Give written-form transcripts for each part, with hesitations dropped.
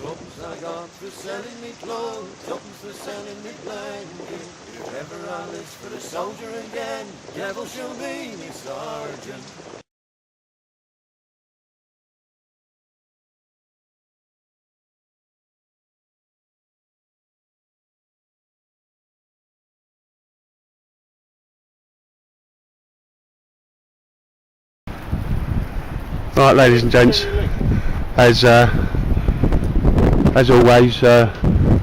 Ups I got for selling me clothes, ups for selling me blanket. If ever I list for the soldier again, devil show me sergeant. Right, ladies and gents, as always, out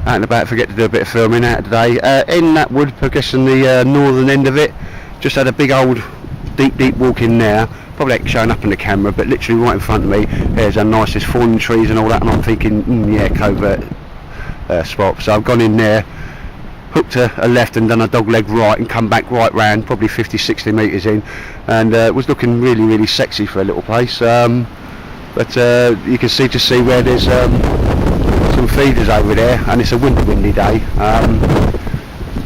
and about, forget to do a bit of filming out today. In that wood, I guess in the northern end of it, just had a big old deep walk in there. Probably ain't showing up on the camera, but literally right in front of me, there's a nicest fallen trees and all that, and I'm thinking, yeah, covert spot. So I've gone in there, hooked a left and done a dog leg right and come back right round, probably 50-60 metres in, and it was looking really sexy for a little place. But you can see where there's some feeders over there, and it's a windy day.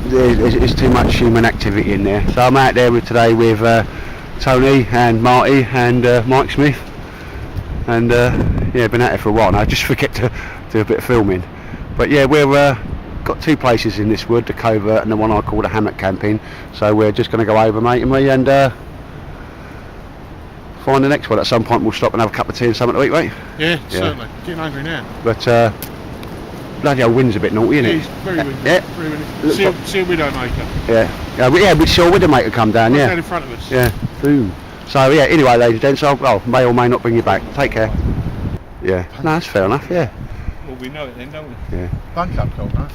There's too much human activity in there. So I'm out there today with Tony and Marty and Mike Smith, and yeah, been out there for a while now. I just forget to do a bit of filming. But yeah, we're got two places in this wood, the covert and the one I call the hammock camping. So we're just going to go over, mate and me, and find the next one. At some point we'll stop and have a cup of tea and something to eat, mate. Yeah, certainly. Getting hungry now. But bloody old wind's a bit naughty, isn't it? It's very windy. Yeah. Very windy. See a Widowmaker. Yeah, we saw Widowmaker come down, Right yeah. down in front of us. Yeah, boom. So yeah, anyway, ladies and gents, I'll may or may not bring you back. Take care. Yeah, no, that's fair enough, yeah. Well, we know it then, don't we? Yeah. Bunk up cold, no?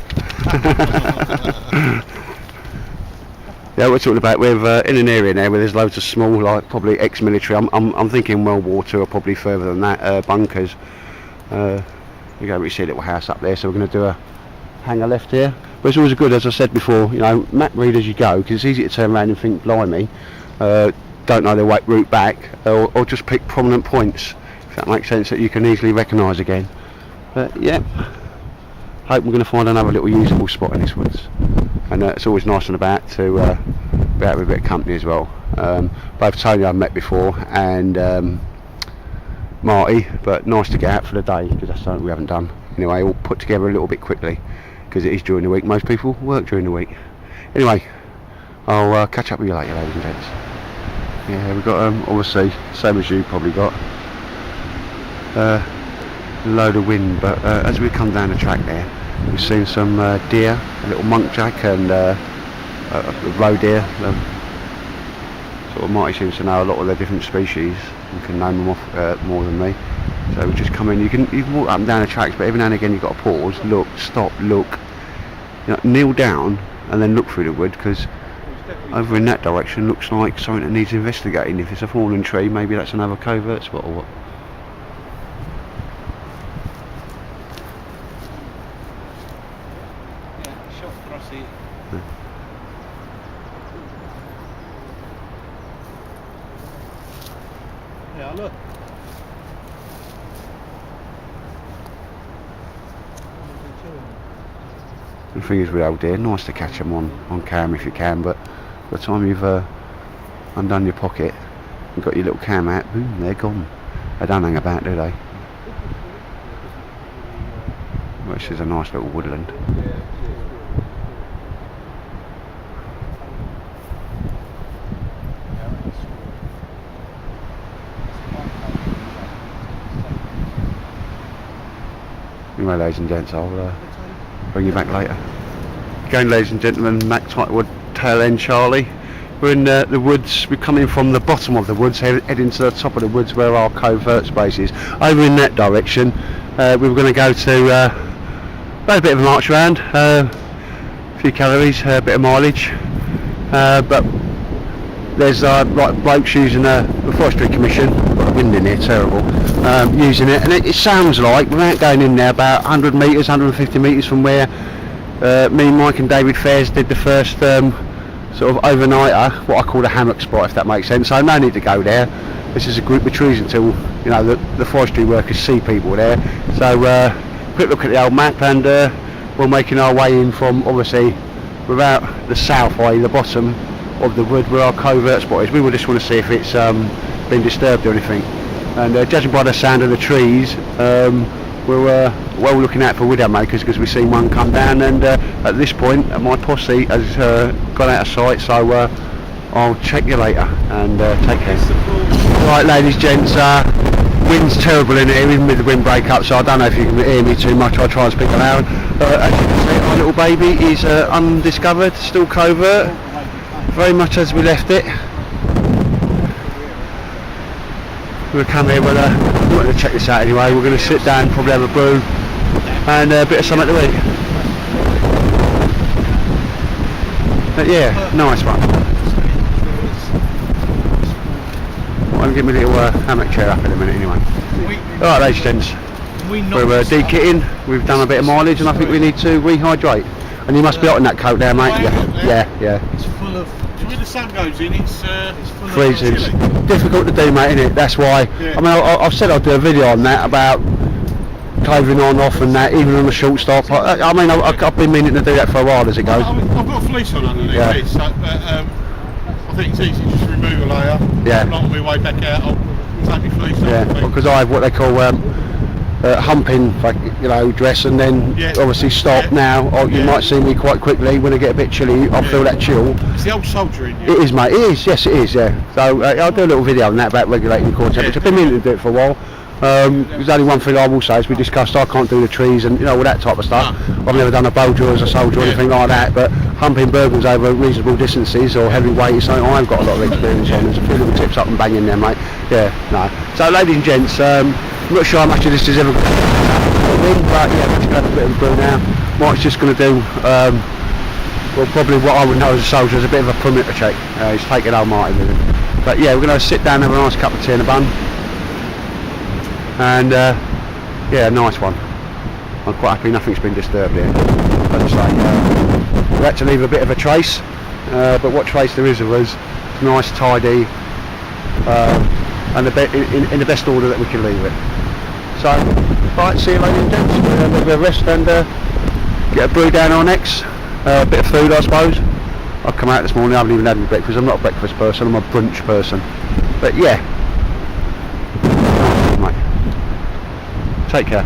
Yeah, we're talking about we're in an area now where there's loads of small, like probably ex-military. I'm thinking World War II or probably further than that, bunkers. We go, we see a little house up there, so we're going to do a hanger left here. But it's always good, as I said before, you know, map read as you go, because it's easy to turn around and think, blimey, don't know their route back, or just pick prominent points, if that makes sense, that you can easily recognise again. But yeah, hope we're going to find another little usable spot in this woods. And it's always nice and about to be out with a bit of company as well. Both Tony I've met before and Marty, but nice to get out for the day, because that's something we haven't done. Anyway, all put together a little bit quickly, because it is during the week. Most people work during the week. Anyway, I'll catch up with you later, ladies and gents. Yeah, we've got obviously, same as you probably got, a load of wind, but as we come down the track there, we've seen some deer, a little muntjac and roe deer. Sort of Marty seems to know a lot of the different species and can name them off more than me. So we just come in. You can walk up and down the tracks, but every now and again you've got to pause, look, stop, look, you know, kneel down and then look through the wood, because over in that direction looks like something that needs investigating. If it's a fallen tree, maybe that's another covert spot or what. Yeah, look. The thing is with old deer, nice to catch them on camera if you can, but by the time you've undone your pocket and got your little cam out, boom, they're gone. They don't hang about, do they? Which is a nice little woodland. Anyway, ladies and gents, I'll bring you back later. Again, ladies and gentlemen, Mac Tightwood, tail end Charlie. We're in the woods. We're coming from the bottom of the woods, heading to the top of the woods where our covert space is. Over in that direction, we were going to go to about a bit of a march around, a few calories, a bit of mileage, but there's like blokes using the Forestry Commission, got the wind in here, terrible, using it, and it sounds like, without going in there, about 100 metres, 150 metres from where me, Mike and David Fairs did the first sort of overnighter, what I call a hammock spot, if that makes sense. So no need to go there. This is a group of trees until, you know, the forestry workers see people there. So quick look at the old map, and we're making our way in from, obviously, without the south, i.e. the bottom of the wood where our covert spot is. We will just want to see if it's been disturbed or anything. and judging by the sound of the trees, we're well looking out for widow makers because we've seen one come down, and at this point my posse has gone out of sight, so I'll check you later, and take care. Right, ladies, gents, wind's terrible in here, even with the windbreak up, so I don't know if you can hear me too much. I'll try and speak loud. As you can see, our little baby is undiscovered, still covert, very much as we left it. We'll come here, we're going to check this out anyway. We're going to sit down, probably have a brew and a bit of something to eat. But yeah, nice one. I'll get my little hammock chair up in a minute anyway. Alright, ladies and gents, we're de-kitting, we've done a bit of mileage, and I think we need to rehydrate. And you must be hot in that coat there, mate. Yeah. It's full of... When the sun goes in, it's full freezing. of chili. Difficult to do, mate, isn't it? That's why. Yeah. I mean, I've said I'll do a video on that about clothing on, off, and that, even on a short stop. I mean, I've been meaning to do that for a while as it goes. I've got a fleece on underneath this, so, but I think it's easy just to remove a layer. Yeah. Not on my way back out, I'll take my fleece off. Yeah, because I have what they call humping, dress, and then obviously stop now. Or you might see me quite quickly when I get a bit chilly. I'll feel that chill. It's the old soldier in you. It is, mate. It is. Yes, it is. Yeah. So I'll do a little video on that about regulating the core temperature. I've been meaning to do it for a while. There's only one thing I will say, as we discussed, I can't do the trees and all that type of stuff. I've never done a bow drill as a soldier or anything like that, but humping burgles over reasonable distances or heavy weight is something I've got a lot of experience on. There's a few little tips up and banging there, mate. Yeah, no. So ladies and gents, I'm not sure how much of this is ever going to win, but yeah, we're just going to have a bit of a brew now. Mike's just going to do, well, probably what I would know as a soldier is a bit of a perimeter check. He's taking old Marty with him. But yeah, we're going to sit down and have a nice cup of tea and a bun. And yeah, nice one. I'm quite happy nothing's been disturbed here. As I say, we had to leave a bit of a trace, but what trace there is of us, it's nice, tidy, and in the best order that we can leave it. So, right, see you later, gents. We'll have a bit of rest and get a brew down our necks. A bit of food, I suppose. I've come out this morning, I haven't even had any breakfast. I'm not a breakfast person, I'm a brunch person. But yeah. Right, mate. Take care.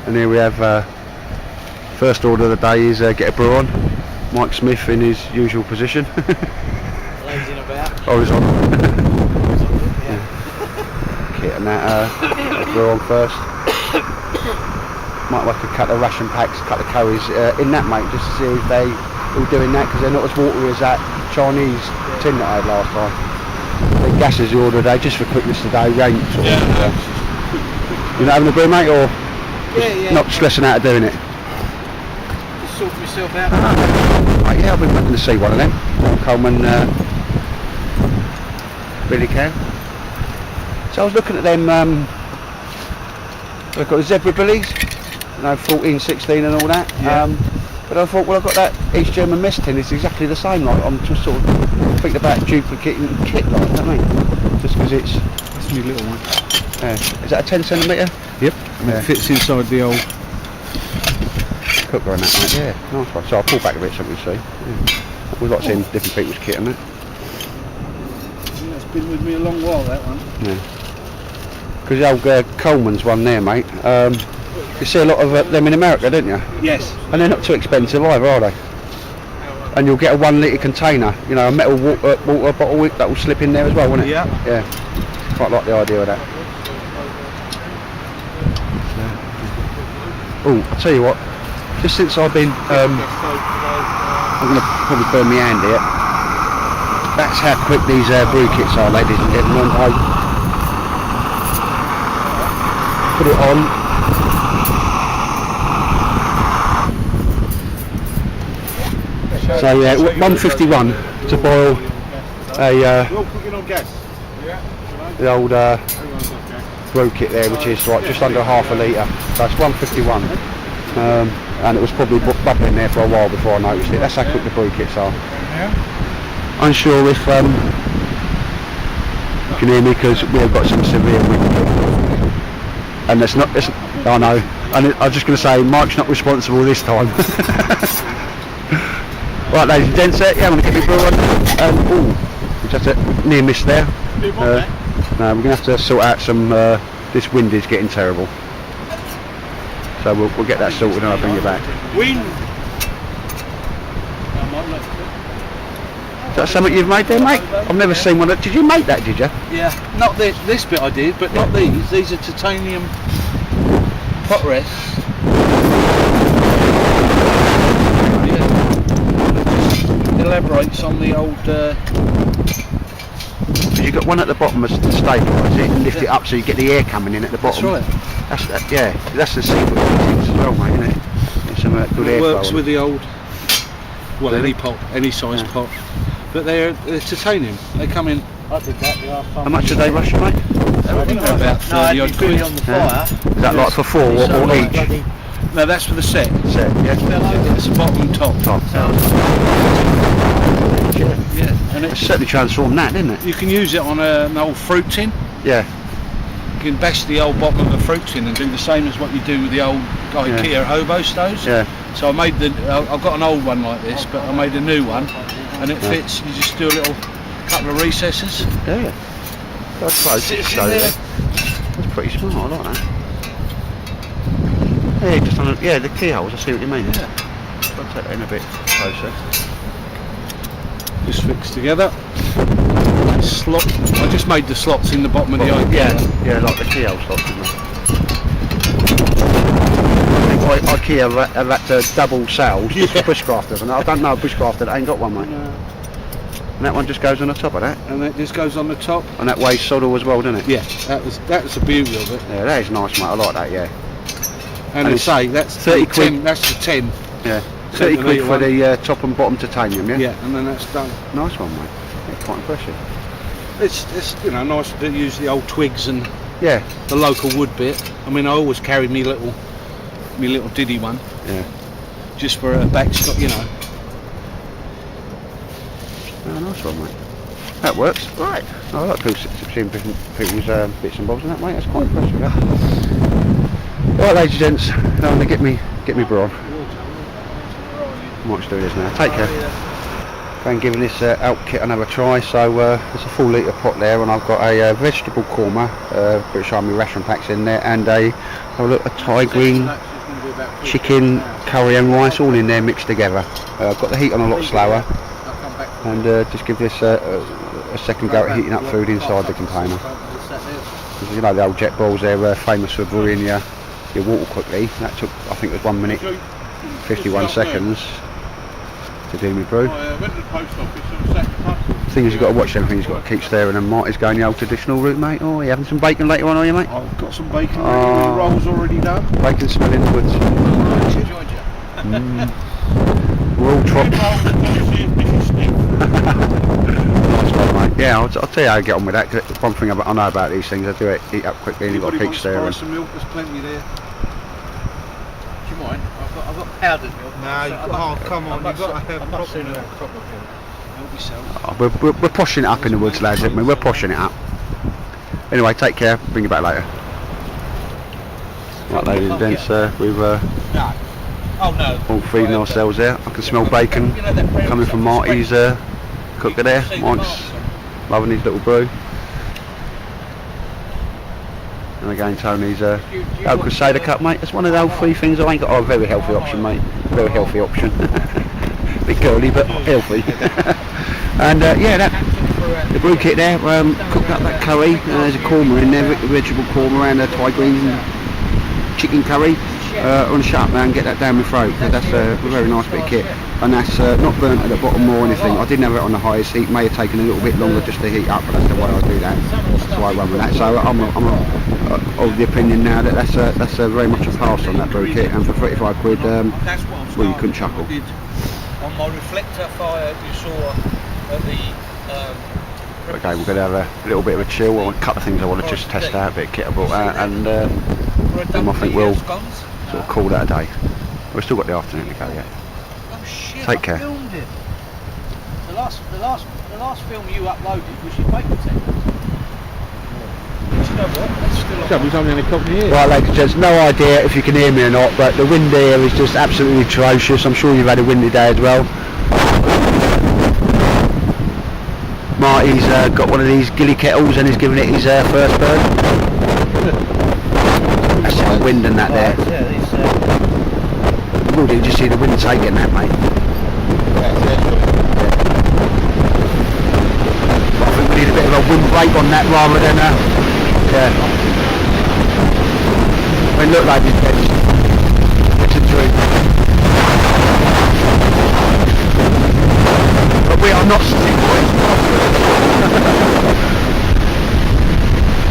And here we have first order of the day is get a brew on. Mike Smith in his usual position. Lazing about. Horizontal. Yeah. Kit and that brew on first. Might have to cut the ration packs, cut the curries in that, mate, just to see if they all doing that, because they're not as watery as that Chinese tin that I had last time. The gases you ordered today, just for quickness today, ain't sort of, you not having a brew, mate, or not stressing out of doing it? Just sort myself out. Right, yeah, I've been wanting to see one of them. Coleman Billy can. So I was looking at them, I've got the zebra billies, 14, 16 and all that. But I thought, well, I've got that East German mess tin, it's exactly the same. Like, I'm just sort of thinking about duplicating the kit, like, you know what I mean? Just because it's... That's my little one. Is that a 10 centimetre? Yep. And it fits inside the old cooker and that, mate. Yeah, nice one. So I'll pull back a bit so we can see. Yeah. We've got seeing different people's kit and that. That's been with me a long while, that one. Yeah. Because the old Coleman's one there, mate. You see a lot of them in America, don't you? Yes. And they're not too expensive either, are they? And you'll get a 1 litre container, you know, a metal water bottle that will slip in there as well, won't it? Yeah. Yeah. Quite like the idea of that. Oh, I'll tell you what. Just since I've been, I'm going to probably burn my hand here. That's how quick these brew kits are, ladies and gentlemen. I put it on. So yeah, 151 to boil the old brew kit there, which is like just under half a litre. So it's 151, and it was probably bubbling there for a while before I noticed it. That's how quick the brew kits are. Unsure if you can hear me because we have got some severe wind, and it's not. I know, and I was just going to say Mike's not responsible this time. Right, ladies and gents, yeah, I'm going to get my brew on. Ooh, just a near miss there. No, we're going to have to sort out some, this wind is getting terrible. So we'll get that sorted and I'll bring you back. Wind! Is that something you've made there, mate? I've never seen one. Did you make that, did you? Yeah, not this bit I did, but not these. These are titanium pot rests. Yeah. Elaborates on the old. You've got one at the bottom of the stabilise it and lift it up so you get the air coming in at the bottom. That's right. Yeah, that's the secret as well, mate, isn't it? It's some good air Works flow. with the old. Well, any pot, any size pot. But they're titanium. They come in. I did that the last time. How much do they rush you, mate? They're about 30 odd quid. On the fire. Is that like for 4 or each? No, that's for the set. Set, yeah. It's the bottom and top. Yeah, and It's certainly transformed that, didn't it? you can use it on an old fruit tin. Yeah. You can bash the old bottom of a fruit tin and do the same as what you do with the old IKEA hobo stoves. Yeah. So I made I've got an old one like this, but I made a new one, and it fits. You just do a little couple of recesses. Yeah. I suppose it's so there. That's pretty smart, I like that. Yeah, just on the keyholes, I see what you mean. Yeah. I'll take that in a bit closer. Just fixed together. Slot. I just made the slots in the bottom of the IKEA. Yeah, like the keyhole slots, isn't it? I think IKEA have had to double sales just for bushcrafters, and I don't know a bushcrafter that ain't got one, mate. No. And that one just goes on the top of that, And that just goes on the top. and that weighs soddle as well, doesn't it? Yeah, that was the beauty of it. Yeah, that is nice, mate. I like that. Yeah. And And I it's say that's 30 the quid. 10, that's the 10. Yeah. 30 quid for one. the top and bottom titanium. Yeah. Yeah, and then that's done. Nice one, mate. Yeah, quite impressive. It's nice to use the old twigs and Yeah. the local wood bit. I mean, I always carry me little diddy one Yeah. just for a backstop, Oh, nice one, mate. That works. Right. I like seeing different people's bits and bobs and that, mate. That's quite impressive. Yeah. Right, ladies and gents, time to get me bra on. Might just do this now. Take care. Going giving this outfit another try. So there's a full litre pot there, and I've got a vegetable korma, British Army ration packs in there, and a Thai green chicken curry and rice all in there mixed together. I've got the heat on a lot slower, and just give this a second go at heating up food inside the container. You know the old jet balls, they're famous for brewing your water quickly. That took, I think it was 1 minute 51 seconds to do my brew. I went to the post office and sacked the post. Thing is, you've got to watch everything. You've got to keep staring, and Marty's going the old traditional route, mate. Oh, you having some bacon later on, are you, mate? I've got some bacon Oh. rolls already done. Bacon smell in the woods. We're all trot. Nice one, mate. Yeah, I'll tell you how I get on with that. 'Cause one thing I know about these things, I do it eat up quickly, and you've got to keep staring. Some milk, there's plenty there. Do you mind? I've got powdered milk. Come on, you've got to have proper milk. Help yourself. Oh, we're pushing it up in the woods, lads, aren't we? We're pushing it up. Anyway, take care. Bring you back later. Right, ladies and gents, we've Oh no. all feeding ourselves there. I can smell bacon coming from Marty's cooker there. Mike's loving his little brew. And again, Tony's old Crusader cup, mate. It's one of the old three things I ain't got. Oh, a very healthy option, mate. Very healthy option. Bit girly, but healthy. And yeah, the brew kit there. Cooked up that curry. There's a korma in there, vegetable korma and a Thai green chicken curry. I want to shut up now and get that down my throat. That's a very nice bit of kit, and that's not burnt at the bottom or anything. I didn't have it on the highest heat. May have taken a little bit longer just to heat up, but that's the way I do that. That's why I run with that. So I'm of the opinion now that that's very much a pass on that brew kit, and for 35 quid, well, you couldn't chuckle. On my reflector fire you saw at the Okay, we're going to have a little bit of a chill. A couple of things I want to just test out, a bit of kit I brought out, and I think we'll sort of call that a day. We've still got the afternoon to go yet. Oh shit, Take I care. filmed it. The last film you uploaded was your bacon technique. Do you know what? That's still on. We've only had a couple of years. Right, ladies and gents, no idea if you can hear me or not, but the wind here is just absolutely atrocious. I'm sure you've had a windy day as well. Marty's got one of these gilly kettles and he's giving it his first bird. That's the wind and that there. Yeah, these, Will do, just see the wind taking that, mate. I think we need a bit of a wind break on that rather than yeah. I mean, look like it's a dream. But we are not sitting boys.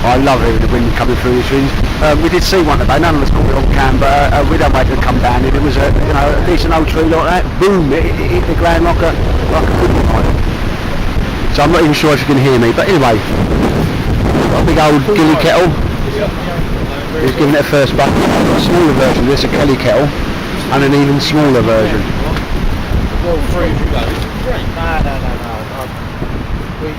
I love it with the wind coming through these trees. We did see one today, none of us caught it on cam, but we don't wait to come down. It was a decent old tree like that. Boom! It hit the ground like a good one. So I'm not even sure if you can hear me, but anyway, got a big old gilly kettle. He's giving it a first buck. I've got a smaller version. There's a kelly kettle and an even smaller version. well, free. No. We,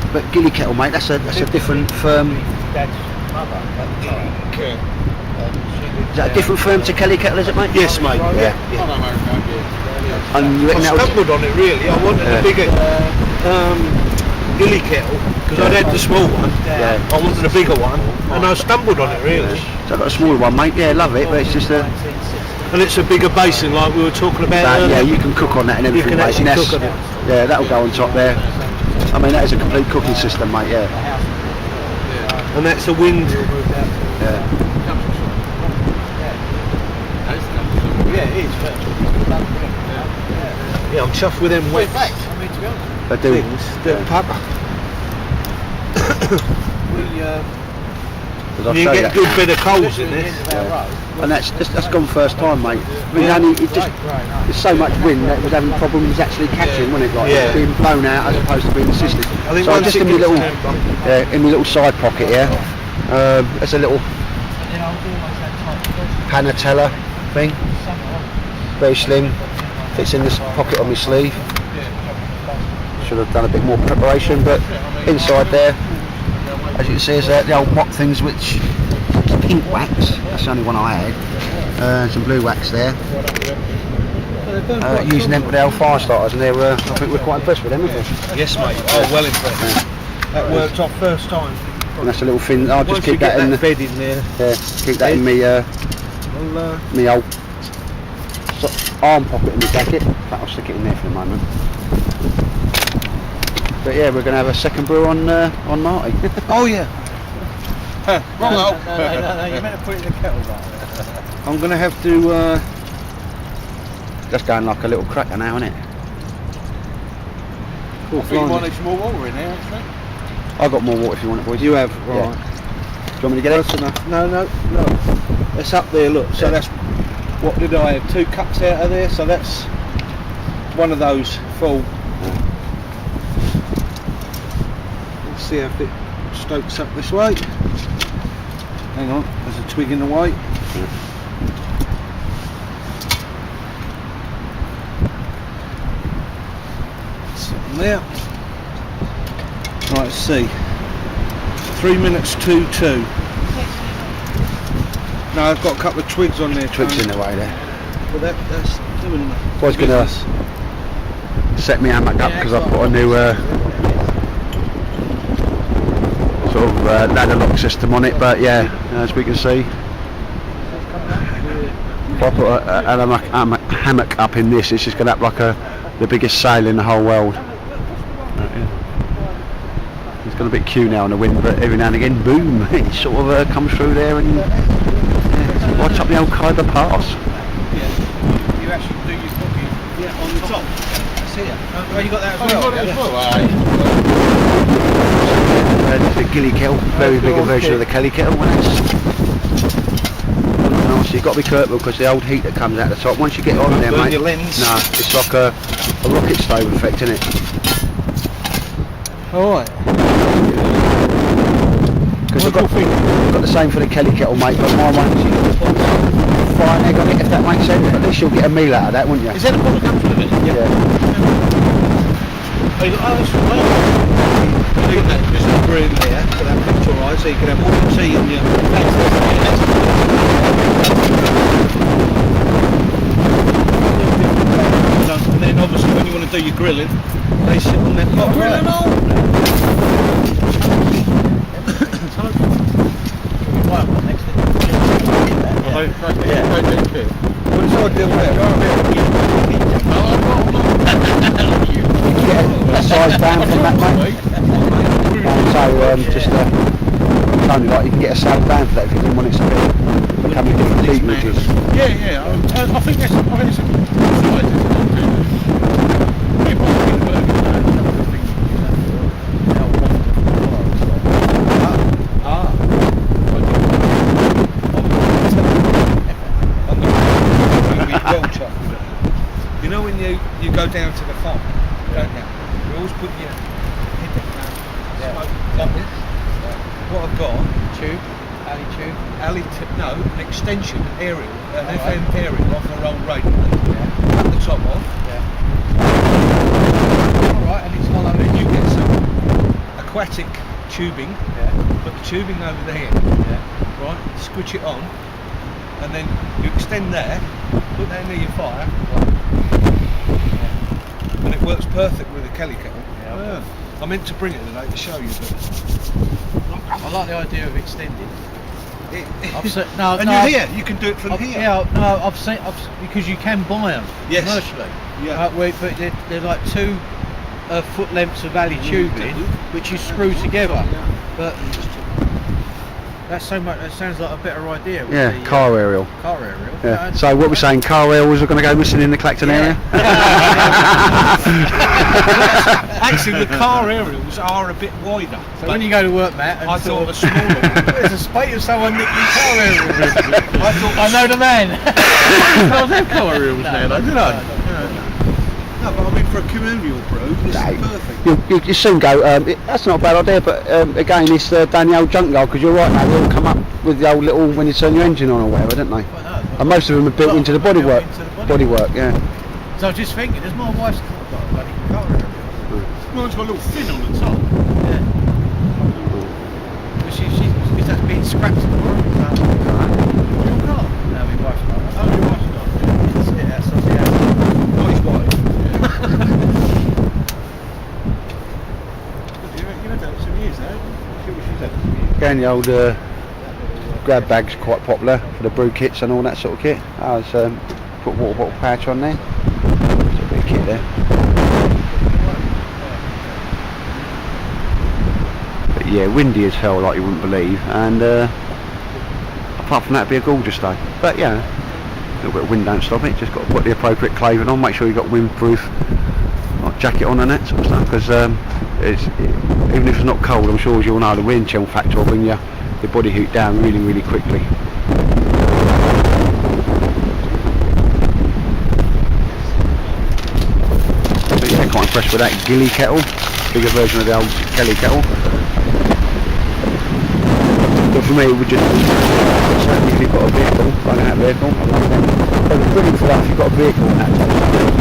But gilly kettle, mate, that's a different firm. Dad's mother at the time. Is that a different firm to kelly kettle, is it, mate? Yes, mate. Yeah. And you reckon I that stumbled on it really. I wanted a bigger gilly kettle because I'd had the small one. Yeah. I wanted a bigger one, and I stumbled on it really. So I've got a smaller one, mate. Yeah, love it, but it's just a. And it's a bigger basin like we were talking about earlier. Yeah, you can cook on that and You everything, can mate. actually And cook on it. yeah, that'll go on top there. I mean, that is a complete cooking system, mate. Yeah. And that's a wind. Yeah. Yeah, it is. Yeah, I'm chuffed with them wets. They do. Things that pucker. I'll You show get a good bit of coals in this. And that's gone first time, mate. I mean, there's so much wind that it was having problems actually catching, wasn't it? Like Yeah. being blown out as opposed to being assisted. I think So once just it in my gets little, down- in my little side pocket here, there's a little panatella thing, very slim, fits in this pocket on my sleeve. Should have done a bit more preparation, but inside there, as you can see, is the old mop things, which pink wax. That's the only one I had. Some blue wax there. Using them for the old fire starters, and I think we're quite impressed with them, aren't we? Yes, mate. Oh, well impressed. That worked off first time. And that's a little thing. I'll just Once you keep get that in that bed in there, keep that in me me old arm pocket in the jacket. I'll stick it in there for the moment. But yeah, we're going to have a second brew on Marty. oh yeah. Wrong hole. No, you meant to put it in the kettle back there. I'm going to have to just going like a little cracker now, isn't it? Cool. I think you wanted some more water in there, actually. I've got more water if you want it, boys. You have, right. Yeah. Do you want me to get That's it? enough. No. That's up there, look. So that's, what did I have? 2 cups out of there, so that's one of those full. Let's see if it stokes up this way. Hang on, there's a twig in the way. Something there. Right, let's see. 3 minutes 2-2. No, I've got a couple of twigs on there. Twigs in the way there. But that's doing. Boys gonna set me hammock up because I've put a new sort of ladder lock system on it. But yeah, as we can see, if I put a hammock up in this, it's just going to act like the biggest sail in the whole world. It's got a bit cute now on the wind, but every now and again, boom, it sort of comes through there and watch up the old Khyber Pass. You actually do your cooking on the top. That's here. Oh, you got that as well? The gilly kettle, very big version of the kelly kettle. So you've got to be careful because the old heat that comes out the top, once you get on there, burn mate, your lens. nah, it's like a rocket stove effect, isn't it? Alright. Because I've got the same for the kelly kettle, mate, but my one's you fry an egg on it, if that makes sense. At least you'll get a meal out of that, wouldn't you? Is that a bottle come from it? Yeah. Oh, that's right. Leave that just over in there for that picture, right? So you can have more tea on your. And then obviously when you want to do your grilling, they sit on that pot. Grilling hole. But it's ideal there. You can get a size down from that, mate. So just only like you can get a size down for that if you didn't want it to become a different deepness. Yeah. I think it's a good size. You know when you go down to the farm, don't you? You always put your head down, smoke like this. What I've got, no, an extension aerial, an FM aerial off our old radio. Cut the top off. Alright, and it's hollow. Then you get some aquatic tubing. Put the tubing over the head. Right, switch it on, and then you extend there. Put that near your fire. And it works perfect with a Kelly kettle. I meant to bring it today to show you, but I like the idea of extending. You're here. You can do it from here. Yeah, no, I've seen because you can buy them commercially. Yeah. But they're like 2 foot lengths of alley tubing, which you screw together. But that's so much. That sounds like a better idea. With Yeah, the, car aerial. Car aerial. Yeah. So what we're saying, car aerials are going to go missing in the Clacton area? Actually, the car aerials are a bit wider. So when you go to work, Matt, and I thought the smaller one. there's a spate of someone nicking car aerials. I know the man. I don't have car aerials now, though, did I? No, but I mean for a communal brew, this is perfect. You soon go, that's not a bad idea, but again, it's down the old junkyard, because you're right, mate, they all come up with the old little, when you turn your engine on or whatever, don't they? And most of them are built into the bodywork. Bodywork, yeah. So I was just thinking, does my wife's got a bloody car aerial? Mine's got a little fin on the top. Yeah. But is that being scrapped tomorrow? Your car? No, my wife's got. Oh, your wife's got. Yeah, that's not the house. Not his wife. You've had that some years now. Again, the old grab bag's quite popular for the brew kits and all that sort of kit. I was put water bottle pouch on there. There's a bit of kit there. But yeah, windy as hell, like you wouldn't believe, and apart from that, it'd be a gorgeous day. But yeah, a little bit of wind don't stop it. Just got to put the appropriate clothing on. Make sure you've got windproof jacket on and that sort of stuff, because even if it's not cold, I'm sure as you all know, the wind chill factor will bring your body heat down really, really quickly. But yeah, quite impressed with that Gilly kettle, bigger version of the old Kelly kettle. But for me, it would just certainly if you've got a vehicle, running out vehicle, it's brilliant for that if you've got a vehicle and that type of stuff.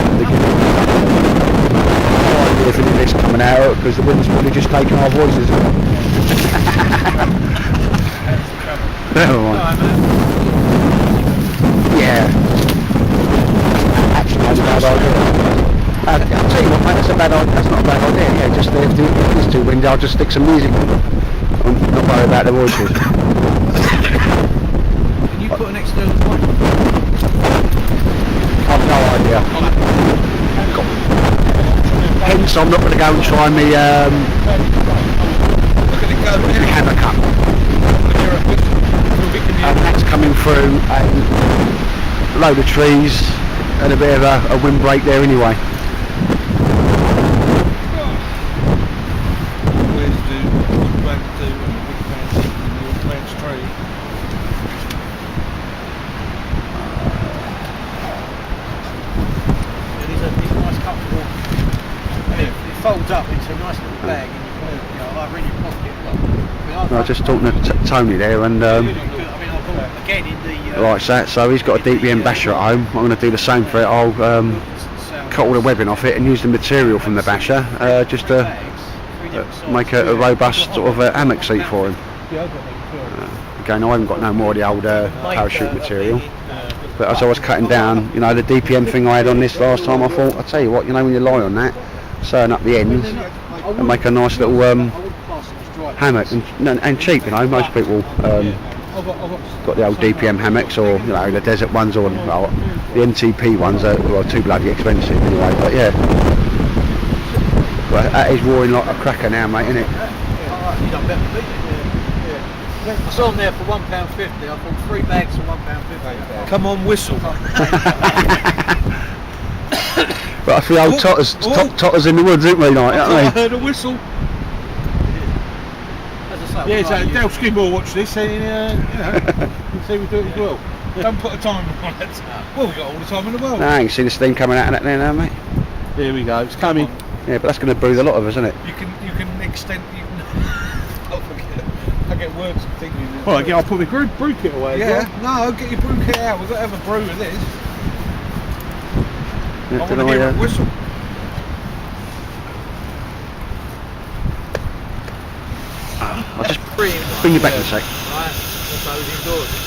If any of this coming out, because the wind's probably just taking our voices. Never mind. Yeah. Actually, that's a bad idea. I'll tell you what, mate, that's not a bad idea. Yeah, just if it's too windy, I'll just stick some music on. I'm not worried about the voices. Can you put an external mic on? I've no idea. Hence, I'm not going to go and try me hammer cut. And that's coming through a load of trees and a bit of a windbreak there anyway. Where's the woodland do and the big man's in the woodland's tree? These are nice comfortable. It folds up into a nice little bag and you can, either in your pocket. I was just talking to Tony there, and again in the like that. So he's got a DPM basher at home. I'm going to do the same for it. I'll cut all the webbing off it and use the material from the basher just to make a robust sort of hammock seat for him. Again, I haven't got no more of the old parachute material. But as I was cutting down, the DPM thing I had on this last time, I thought, I'll tell you what, when you lie on that, sewing up the ends and make a nice little hammock and cheap, most people got the old DPM hammocks, or you know, the desert ones, or well, the MTP ones are too bloody expensive anyway. But yeah, well, that is roaring like a cracker now, mate, isn't it? I saw them there for £1.50. I bought 3 bags for £1.50. Come on, whistle. But I feel old totters in the woods, ain't we, like, I aren't they? heard a whistle. As I say, Yeah, so Dale Skidmore watch this, and you know, see we do it as well. Don't put a timer on it. Well, we've got all the time in the world. No, you can see the steam coming out of that there now, mate. Here we go, it's coming. Yeah, but that's going to bruise a lot of us, isn't it? You can extend. Oh, forget it. I get words thinking. Well, I'll put my brew kit away. Yeah, as well. no, get your brew kit out. We've got to have a brew with this. Yeah, I want to hear a whistle. I'll just bring you back in a sec. Right,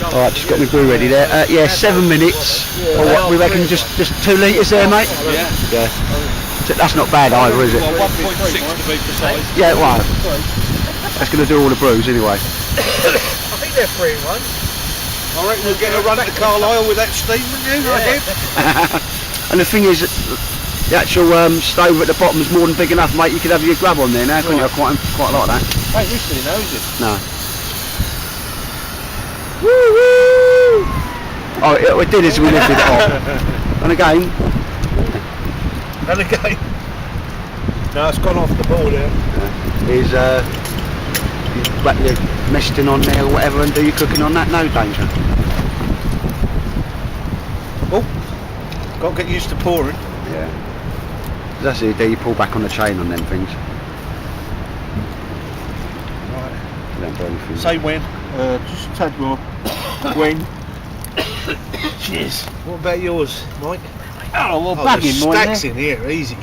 Alright, just got my brew ready there. Yeah, 7 minutes. Or what, we reckon just 2 litres there, mate? Yeah. So that's not bad either, is it? Well, 1.6 to be precise. Yeah, well, that's going to do all the brews anyway. I think they're 3 in 1. I reckon we'll get a run at Carlisle with that steam, wouldn't you? I did. And the thing is, the actual stove at the bottom is more than big enough, mate. You could have your grub on there now, couldn't you? Quite a lot of that. Wait, this thing knows it. No. Woo-woo! Oh, it did as we lifted it off. And again. And again. No, it's gone off the board here. Is you wrap your mesh tin on there or whatever and do your cooking on that, no danger. Oh, got to get used to pouring. Yeah. That's the idea, you pull back on the chain on them things. Right. You don't do anything. Say when. Just a tad more. When? Cheers. What about yours, Mike? Oh, well, There's stacks in here, easy.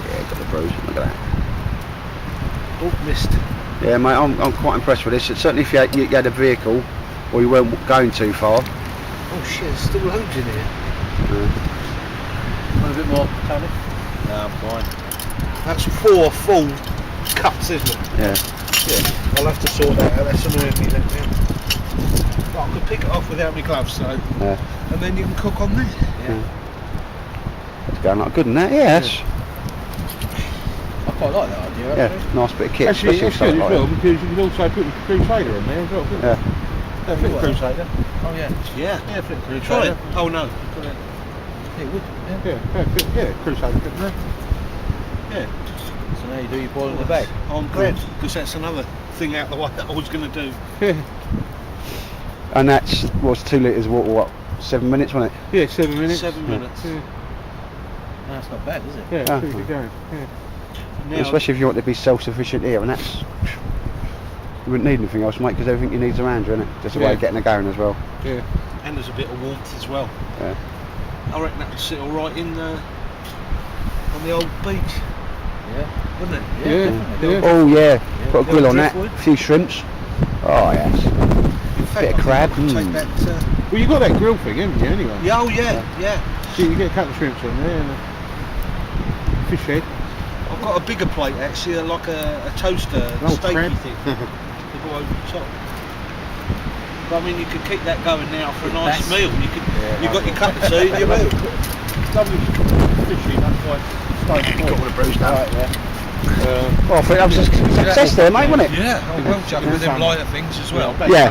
Yeah, got the brews, look at that. Oh, missed. Yeah, mate, I'm quite impressed with this. Certainly if you had a vehicle, or you weren't going too far. Oh shit, there's still loads in here. Want a bit more, Tony? No, I'm fine. That's 4 full cups, isn't it? Yeah. Yeah. I'll have to sort that out. That's annoying me, that now. But I could pick it off without my gloves, so. Yeah. And then you can cook on there. It's going like good in that, yes. I quite like that idea, Yeah, actually. nice bit of kit, Actually, especially it's something good as like well that. because you can also put the Crusader on there as well. Yeah. Yeah, flip Crusader. Oh, yeah. Yeah. Yeah, flip Crusader. Try it. Oh no. It would, Yeah, Crusader. Yeah. So now you do your boil in the bag. I'm glad, because that's another thing out the way that I was going to do. Yeah. And that's, what's 2 litres of water, what, 7 minutes, wasn't it? Yeah, 7 minutes. 7 minutes. Yeah, No, that's not bad, is it? yeah, Ah. it's pretty good going. Yeah. Now, Especially if you want to be self-sufficient here, and that's, you wouldn't need anything else, mate, because everything you need's around you, isn't it? Just a way Yeah. of getting it going as well. Yeah. and there's a bit of warmth as well. Yeah. I reckon that would sit all right in on the old beach, Yeah. wouldn't it? Yeah. definitely. Yeah. Oh yeah, put a Yeah, grill on that, driftwood. a few shrimps. Oh yes. In fact, Bit of I crab, think I could mm. take that. Well, you got that grill thing, haven't you, anyway? Yeah, oh yeah, yeah. So you can get a couple of shrimps on there and a fish head. I've got a bigger plate actually, like a toaster, Oh, steaky crab. thing. To go over the top. But I mean, you could keep that going now for a nice That's- meal. You got your cup of tea and your meal. Lovely fishy, that's why it's Got all the brews now. Right, yeah. Well, I think that was a success there, mate, wasn't it? Yeah, I'm well chuffed with them lighter things as well. Yeah.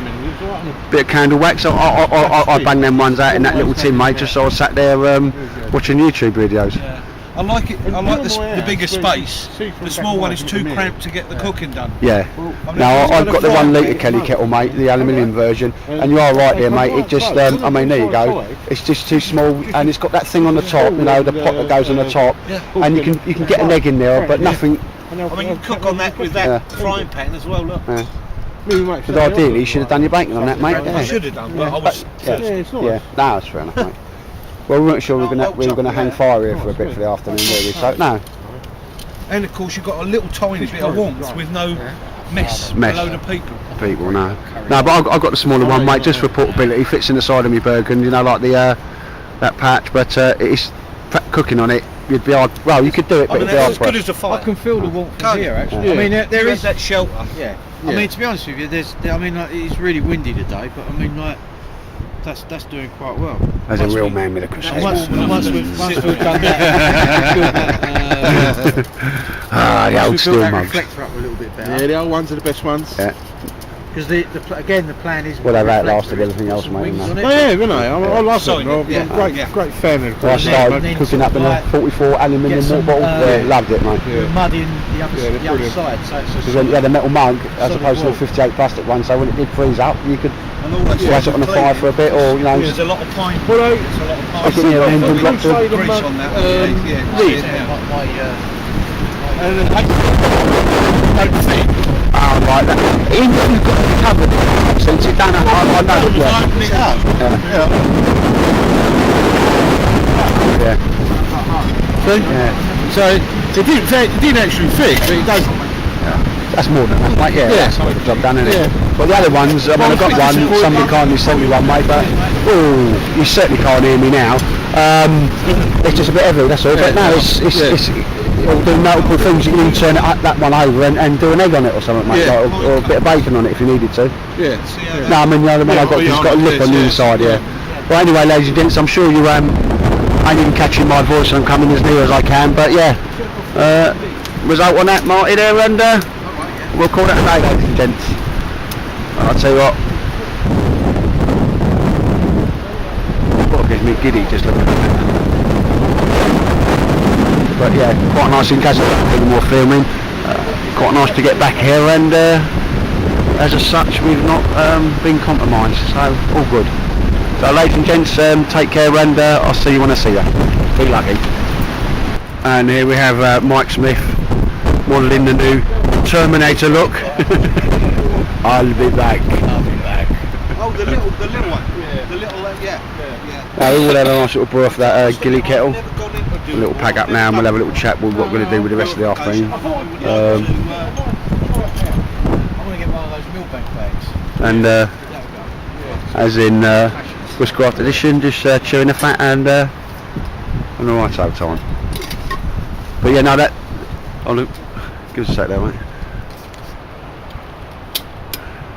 Bit of candle wax. I bang them ones out in that little tin, mate, just so I sat there watching YouTube videos. Yeah. I like it. I like the bigger space. The small one is too cramped to get the cooking done. Yeah. I mean, Now if it's I've got the a 1 fire litre pit, Kelly kettle, mate, the aluminium version, and you are right there, mate. It just, I mean, there you go. It's just too small, and it's got that thing on the top, you know, the pot that goes on the top, Yeah. and you can get an egg in there, but nothing. I mean, you can cook on that with that frying pan as well. Look, Because ideally, you should have done your bacon on that, mate. I Yeah. should have done, but I was. Yeah. it's nice. Yeah. No, that's fair enough, mate. Well, we weren't sure we were gonna hang fire here for a bit for the afternoon, were we? So no. And of course, you've got a little tiny bit of warmth with no mess. Mess. A load of people. People, no. No, but I've got the smaller one, mate, just for portability. Fits in the side of my burger, and you know, like the that patch. But it's cooking on it. You'd be hard. Well, you could do it, I but mean, it'd be they're hard as good for as a fire. I can feel the warmth Can't from here, you? actually. Yeah. I mean, there There is is that shelter. Yeah, I mean, to be honest with you, I mean, like, it's really windy today, but I mean, like, that's doing quite well. As a real man with a crusade. Once we've done that, The old we built steel that mugs. reflector up a little bit better. Yeah, the old ones are the best ones. Yeah. Because again, the plan is. Well, they've reflector, outlasted it's everything got else, some mate, wings and on that. it. Oh yeah, you know, I love Solid, it. I'm yeah. a great fan of Well, I it. started then cooking sort up of in a like 44 aluminium get some, water bottle. Loved it, mate. Yeah. With mud in the other, Yeah, they're the other brilliant. side, so it's Because you had a metal mug as solid opposed to a wall. 58 plastic one, so when it did freeze up, you could And all that slice it on the fire for a bit, or you know, There's a lot of pine. Well, There's a lot of pine. I think, yeah, and I've lots of- tried them, Grease on that. Yeah. Reed. And don't think. oh, like that. Even if you've got it covered, since it done, I know that. Yeah. Open it up. Yeah. See? So it didn't actually fit, but it does. That's more than enough, mate. Yeah, Yeah. that's what the job done, isn't it? Yeah. But the other ones, I mean, I've got one, somebody kindly sent me one, mate, but, you certainly can't hear me now. It's just a bit heavy, that's all. But no, it'll do multiple things. You can even turn that one over and do an egg on it or something, mate, Yeah. like, or a bit of bacon on it if you needed to. Yeah. No, I mean, the other one I've got, it's got a lip on the inside, yeah. Well, anyway, ladies and gents, I'm sure you ain't even catching my voice and I'm coming as near as I can, but yeah, result on that, Marty, there, and we'll call that a day, ladies and gents. And I'll tell you what, what gives me giddy just looking at it. But yeah, quite nice in case of any more filming. Quite nice to get back here, and as such, we've not been compromised, so all good. So ladies and gents, take care, and I'll see you when I see you. Be lucky. And here we have Mike Smith modelling the new Terminator look. I'll be back. Oh, the little one. Yeah. The little, yeah. We'll have a nice little brew off that gilly kettle. Never gone into A little pack up now, and we'll have a little chat with what we're going to do with the rest of the afternoon. I want to get one of those Millbank bags. And as in Bushcraft Edition, just chewing the fat and on the right old time. But yeah, no, that. Oh look, give us a sec there, mate.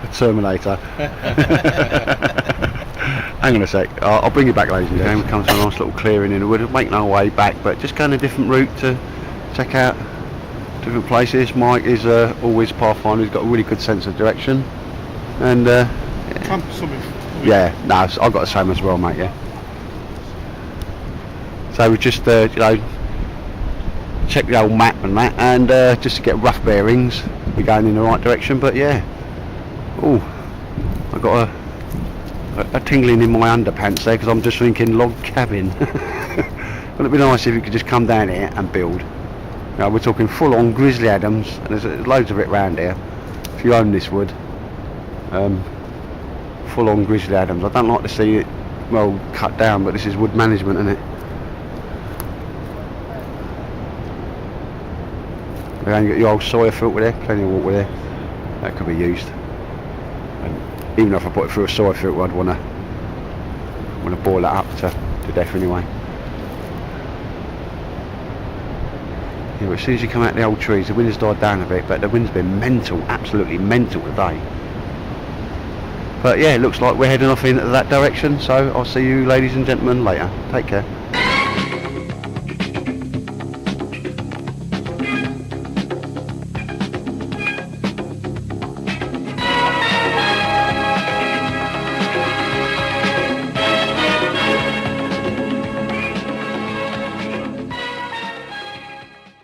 The Terminator. Hang on a sec. I'll bring you back, ladies and gentlemen. We come to a nice little clearing in the wood. We're making our way back, but just going a different route to check out different places. Mike is always pathfinder. He's got a really good sense of direction, and yeah, no, I've got the same as well, mate. Yeah. So we just you know, check the old map and that, and just to get rough bearings. We're going in the right direction, but yeah. Oh, I got a tingling in my underpants there because I'm just thinking log cabin. Wouldn't it be nice if you could just come down here and build? Now we're talking full-on Grizzly Adams, and there's loads of it round here. If you own this wood, full-on Grizzly Adams. I don't like to see it well cut down, but this is wood management, isn't it? We're going to get the old soya filter there, plenty of water there. That could be used. And even if I put it through a soy filter, I'd want to boil that up to death anyway. Yeah, but as soon as you come out the old trees, the wind's died down a bit, but the wind's been mental, absolutely mental today. But yeah, it looks like we're heading off in that direction, so I'll see you ladies and gentlemen later. Take care.